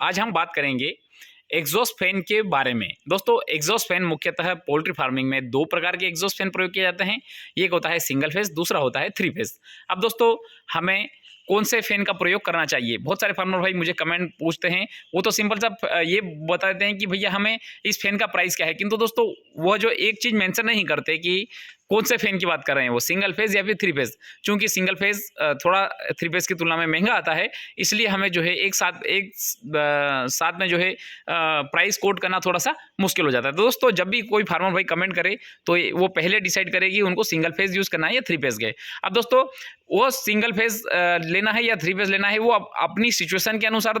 आज हम बात करेंगे एग्जॉस्ट फैन के बारे में। दोस्तों, एग्जॉस्ट फैन मुख्यतः पोल्ट्री फार्मिंग में दो प्रकार के एग्जॉस्ट फैन प्रयोग किए जाते हैं। एक होता है सिंगल फेस, दूसरा होता है थ्री फेस। अब दोस्तों, हमें कौन से फैन का प्रयोग करना चाहिए, बहुत सारे फार्मर भाई मुझे कमेंट पूछते हैं। वो तो सिंपल सा ये बता देते हैं कि भैया हमें इस फैन का प्राइस क्या है, किंतु दोस्तों वह जो एक चीज़ मेंशन नहीं करते कि कौन से फैन की बात कर रहे हैं, वो सिंगल फेज या फिर थ्री फेज। चूंकि सिंगल फेज थोड़ा थ्री फेज की तुलना में महंगा आता है, इसलिए हमें जो है एक साथ में जो है प्राइस कोट करना थोड़ा सा मुश्किल हो जाता है। तो दोस्तों, जब भी कोई फार्मर भाई कमेंट करे तो वो पहले डिसाइड करे कि उनको सिंगल फेज यूज़ करना है या थ्री फेज के। अब दोस्तों, वो सिंगल फेज लेना है या थ्री फेज लेना है, वो अपनी सिचुएशन के अनुसार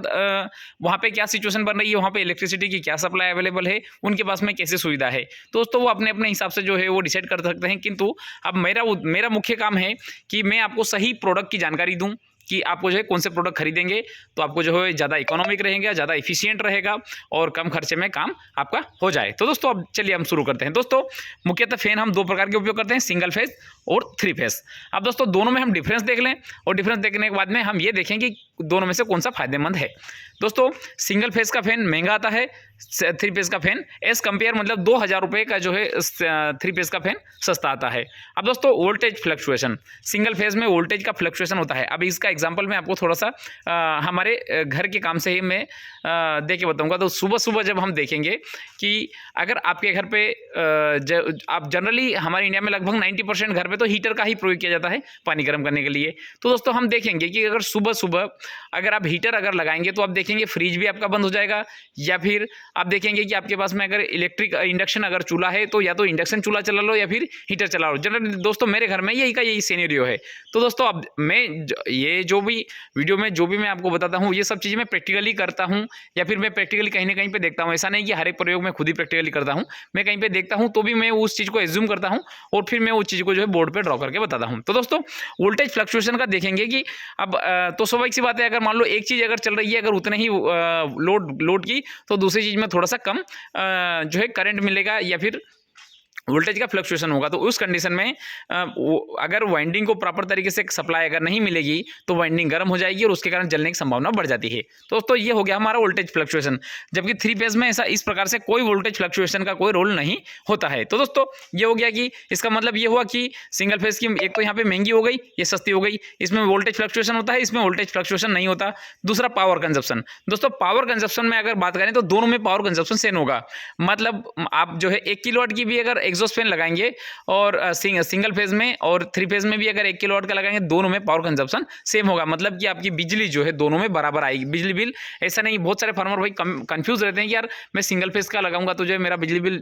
वहाँ पे क्या सिचुएशन बन रही है, वहाँ पे इलेक्ट्रिसिटी की क्या सप्लाई अवेलेबल है, उनके पास में कैसी सुविधा है, तो दोस्तों वो अपने अपने हिसाब से जो है वो डिसाइड कर सकते हैं। किंतु अब मेरा मुख्य काम है कि मैं आपको सही प्रोडक्ट की जानकारी दूं कि आपको जो है कौन से प्रोडक्ट खरीदेंगे तो आपको जो है ज़्यादा इकोनॉमिक रहेगा, ज़्यादा इफिशियंट रहेगा और कम खर्चे में काम आपका हो जाए। तो दोस्तों, अब चलिए हम शुरू करते हैं। दोस्तों, मुख्यतः फैन हम दो प्रकार के उपयोग करते हैं, सिंगल फेज और थ्री फेज। अब दोस्तों, दोनों में हम डिफरेंस देख लें और डिफरेंस देखने के बाद में हम ये देखें कि दोनों में से कौन सा फायदेमंद है। दोस्तों, सिंगल फेज का फैन महंगा आता है, थ्री फेज का फैन एज कंपेयर मतलब 2000 रुपये का जो है थ्री फेज का फैन सस्ता आता है। अब दोस्तों, वोल्टेज फ्लक्चुएशन, सिंगल फेज में वोल्टेज का फ्लक्चुएशन होता है। अब इसका एग्जांपल मैं आपको थोड़ा सा हमारे घर के काम से ही मैं दे के बताऊंगा। तो सुबह सुबह जब हम देखेंगे कि अगर आपके घर पे आप जनरली हमारे इंडिया में लगभग 90% घर पे तो हीटर का ही प्रयोग किया जाता है पानी गर्म करने के लिए। तो दोस्तों, हम देखेंगे कि अगर सुबह सुबह अगर आप हीटर अगर लगाएंगे तो आप देखेंगे फ्रिज भी आपका बंद हो जाएगा, या फिर आप देखेंगे कि आपके पास में अगर इलेक्ट्रिक इंडक्शन अगर चूल्हा है तो या तो इंडक्शन चूल्हा चला लो या फिर हीटर चला लो। जनरली दोस्तों मेरे घर में यही सिनेरियो है। तो दोस्तों, अब मैं ये जो भी वीडियो में जो भी मैं आपको बताता हूँ, ये सब चीज़ें मैं प्रैक्टिकली करता हूँ या फिर मैं प्रैक्टिकली कहीं ना कहीं पे देखता हूँ। ऐसा नहीं कि हर एक प्रयोग में खुद ही प्रैक्टिकली करता हूँ, मैं कहीं पे देखता हूँ तो भी मैं उस चीज़ को एज्यूम करता हूँ और फिर मैं उस चीज़ को जो है बोर्ड पे ड्रॉ करके बताता हूँ। तो दोस्तों, वोल्टेज फ्लक्चुएशन का देखेंगे कि अब तो स्वाभाविक सी बात है, अगर मान लो एक चीज़ अगर चल रही है अगर उतने ही लोड की, तो दूसरी चीज़ में थोड़ा सा कम जो है करंट मिलेगा या फिर वोल्टेज का फ्लक्चुएशन होगा। तो उस कंडीशन में अगर वाइंडिंग को प्रॉपर तरीके से सप्लाई अगर नहीं मिलेगी तो वाइंडिंग गर्म हो जाएगी और उसके कारण जलने की संभावना बढ़ जाती है। तो दोस्तों, ये हो गया हमारा वोल्टेज फ्लक्चुएशन। जबकि थ्री फेज में ऐसा इस प्रकार से कोई वोल्टेज फ्लक्चुएशन का कोई रोल नहीं होता है। तो दोस्तों, ये हो गया कि इसका मतलब ये हुआ कि सिंगल फेज की एक तो यहाँ पे महंगी हो गई, ये सस्ती हो गई, इसमें वोल्टेज फ्लक्चुएशन होता है, इसमें वोल्टेज फ्लक्चुएशन नहीं होता। दूसरा, पावर कंजप्शन। दोस्तों, पावर कंजप्शन में अगर बात करें तो दोनों में पावर कंजप्शन सेम होगा। मतलब आप जो है 1 किलोवाट की भी अगर एग्जॉस्ट फैन लगाएंगे और सिंगल फेज में और थ्री फेज में भी अगर 1 किलोवाट का लगाएंगे, दोनों में पावर कंजप्शन सेम होगा। मतलब कि आपकी बिजली जो है दोनों में बराबर आएगी। बिजली बिल ऐसा नहीं, बहुत सारे फार्मर भाई कंफ्यूज रहते हैं कि यार मैं सिंगल फेज का लगाऊंगा तो जो है मेरा बिजली बिल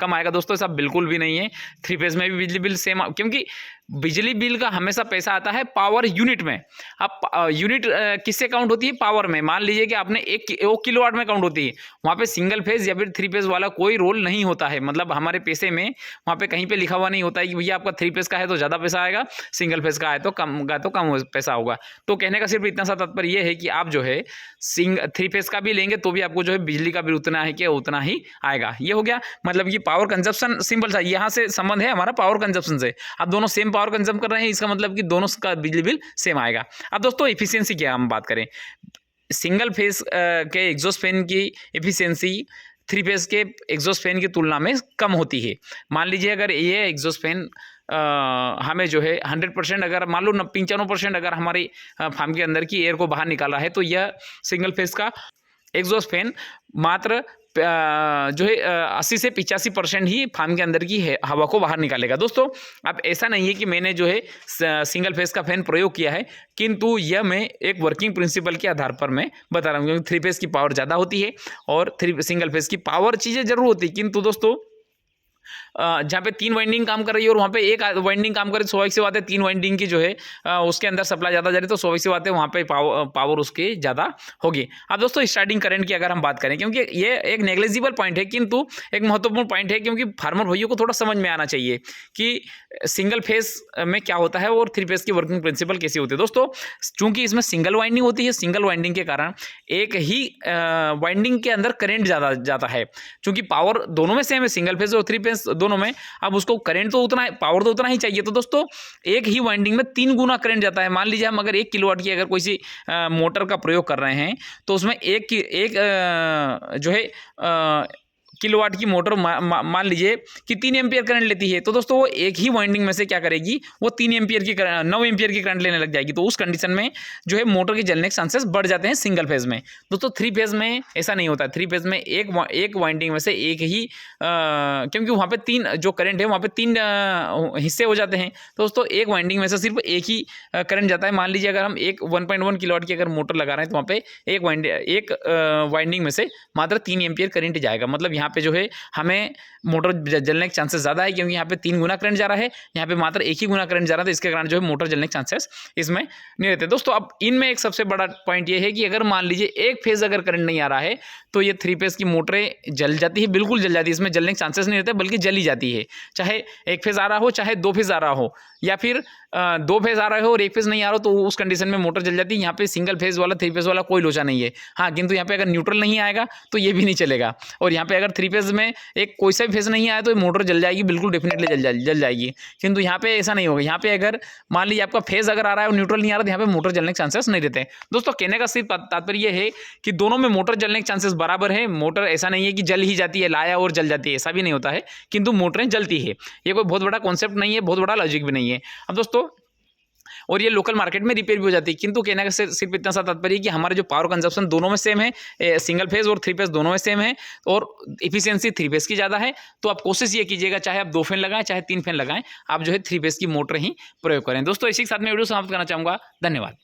कम आएगा। दोस्तों, ऐसा बिल्कुल भी नहीं है। थ्री फेज में भी बिजली बिल सेम, क्योंकि बिजली बिल का हमेशा पैसा आता है पावर यूनिट में। अब यूनिट किससे काउंट होती है? पावर में। मान लीजिए कि आपने 1 किलोवाट में काउंट होती है, वहाँ पे सिंगल फेज या फिर थ्री फेज वाला कोई रोल नहीं होता है। मतलब हमारे पैसे में वहाँ पे कहीं पे लिखा हुआ नहीं होता है कि भैया आपका थ्री फेज का है तो ज़्यादा पैसा आएगा, सिंगल फेज का है तो कम पैसा होगा। तो कहने का सिर्फ इतना सा तात्पर्य ये है कि आप जो है थ्री फेज का भी लेंगे तो भी आपको जो है बिजली का बिल उतना है कि उतना ही आएगा। ये हो गया मतलब कि पावर कंजप्शन सिंपल सा यहाँ से संबंध है हमारा पावर कंजप्शन से। आप दोनों सेम पावर कंज्यूम कर रहे हैं, इसका मतलब कि दोनों का बिजली बिल सेम आएगा। अब दोस्तों, एफिशिएंसी की हम बात करें, सिंगल फेज के एग्जॉस्ट फैन की एफिशिएंसी थ्री फेज के एग्जॉस्ट फैन की तुलना में कम होती है। मान लीजिए अगर ये एग्जॉस्ट फैन हमें जो है 100% अगर मान लो 95% अगर हमारी फार्म के अंदर की एयर को बाहर निकाला है, तो यह सिंगल फेज का एग्जॉस्ट फैन मात्र जो है 80 से 85% ही फार्म के अंदर की हवा को बाहर निकालेगा। दोस्तों, अब ऐसा नहीं है कि मैंने जो है सिंगल फेज का फैन प्रयोग किया है, किंतु यह मैं एक वर्किंग प्रिंसिपल के आधार पर मैं बता रहा हूँ, क्योंकि थ्री फेज की पावर ज़्यादा होती है और सिंगल फेज की पावर चीज़ें जरूर होती है, किंतु दोस्तों जहाँ पे 3 वाइंडिंग काम कर रही है और वहाँ पे एक वाइंडिंग काम कर रही है, स्वाभाविक सी बात है 3 वाइंडिंग की जो है उसके अंदर सप्लाई ज़्यादा जा रही है, तो स्वाभाविक सी बात है वहाँ पे पावर उसकी ज़्यादा होगी। अब दोस्तों, स्टार्टिंग करंट की अगर हम बात करें, क्योंकि ये एक नेग्लिजिबल पॉइंट है किंतु एक महत्वपूर्ण पॉइंट है, क्योंकि फार्मर भाइयों को थोड़ा समझ में आना चाहिए कि सिंगल फेज में क्या होता है और थ्री फेज की वर्किंग प्रिंसिपल कैसी होती है। दोस्तों, चूंकि इसमें सिंगल वाइंडिंग होती है, सिंगल वाइंडिंग के कारण एक ही वाइंडिंग के अंदर करंट ज़्यादा जाता है। चूंकि पावर दोनों में सेम है, सिंगल फेज और थ्री फेज दोनों में, अब उसको करंट तो उतना, पावर तो उतना ही चाहिए। तो दोस्तों एक ही वाइंडिंग में 3 गुना करंट जाता है। मान लीजिए हम अगर 1 किलोवाट की अगर कोई सी मोटर का प्रयोग कर रहे हैं तो उसमें जो है किलोवाट की मोटर मान लीजिए कि 3 एम्पियर करंट लेती है, तो दोस्तों वो एक ही वाइंडिंग में से क्या करेगी, वो 9 एम्पियर की करंट लेने लग जाएगी। तो उस कंडीशन में जो है मोटर के जलने के चांसेस बढ़ जाते हैं सिंगल फेज में। दोस्तों 3 फेज में ऐसा नहीं होता। 3 फेज में एक वाइंडिंग में से एक ही क्योंकि वहाँ पे 3 जो करंट है वहाँ पे 3 हिस्से हो जाते हैं। तो दोस्तों एक वाइंडिंग में से सिर्फ एक ही करंट जाता है। मान लीजिए अगर हम 1.1 किलोवाट की अगर मोटर लगा रहे हैं तो वहाँ पे एक वाइंडिंग में से मात्र 3 एम्पियर करंट जाएगा। मतलब यहाँ पे जो है हमें मोटर जलने के चांसेस ज़्यादा है, क्योंकि यहाँ पे 3 गुना करंट जा रहा है, यहाँ पे मात्र 1 ही गुना करंट जा रहा है। तो इसके कारण जो है मोटर जलने के चांसेस इसमें नहीं रहते। दोस्तों अब इनमें एक सबसे बड़ा पॉइंट ये है कि अगर मान लीजिए एक फेज अगर करंट नहीं आ रहा है तो ये 3 फेज की मोटरें जल जाती है, बिल्कुल जल जाती है। इसमें जलने के चांसेस नहीं रहते बल्कि जली जाती है। चाहे एक फेज आ रहा हो, चाहे 2 फेज आ रहा हो, या फिर 2 फेज आ रहे हो और 1 फेज नहीं आ रहा हो, तो उस कंडीशन में मोटर जल जाती है। यहाँ पे सिंगल फेज वाला 3 फेज वाला कोई लोचा नहीं है। हाँ, किंतु यहाँ पे अगर न्यूट्रल नहीं आएगा तो ये भी नहीं चलेगा। और यहाँ पे अगर 3 फेज में एक कोई सा भी फेज नहीं आया तो मोटर जल जाएगी, बिल्कुल डेफिनेटली जल जाएगी। किंतु यहाँ पे ऐसा नहीं होगा। यहाँ पे अगर मान लीजिए आपका फेज अगर आ रहा है और न्यूट्रल नहीं आ रहा तो यहाँ पे मोटर जलने के चांसेस नहीं रहते। दोस्तों कहने का सिर्फ तात्पर्य ये है कि दोनों में मोटर जलने के चांसेस बराबर है। मोटर ऐसा नहीं है कि जल ही जाती है, लाया और जल जाती है, ऐसा भी नहीं होता है, किंतु मोटरें जलती है। ये कोई बहुत बड़ा कॉन्सेप्ट नहीं है, बहुत बड़ा लॉजिक भी नहीं है। अब दोस्तों और ये लोकल मार्केट में रिपेयर भी हो जाती है। किंतु कहने का सिर्फ इतना सा तात्पर्य है कि हमारे जो पावर कंजप्शन दोनों में सेम है, सिंगल फेज और 3 फेज दोनों में सेम है, और इफिशियंसी 3 फेज की ज़्यादा है। तो आप कोशिश ये कीजिएगा, चाहे आप 2 फैन लगाएं चाहे 3 फैन लगाएं, आप जो है 3 फेज की मोटर ही प्रयोग करें। दोस्तों इसी के साथ मैं वीडियो समाप्त करना चाहूँगा। धन्यवाद।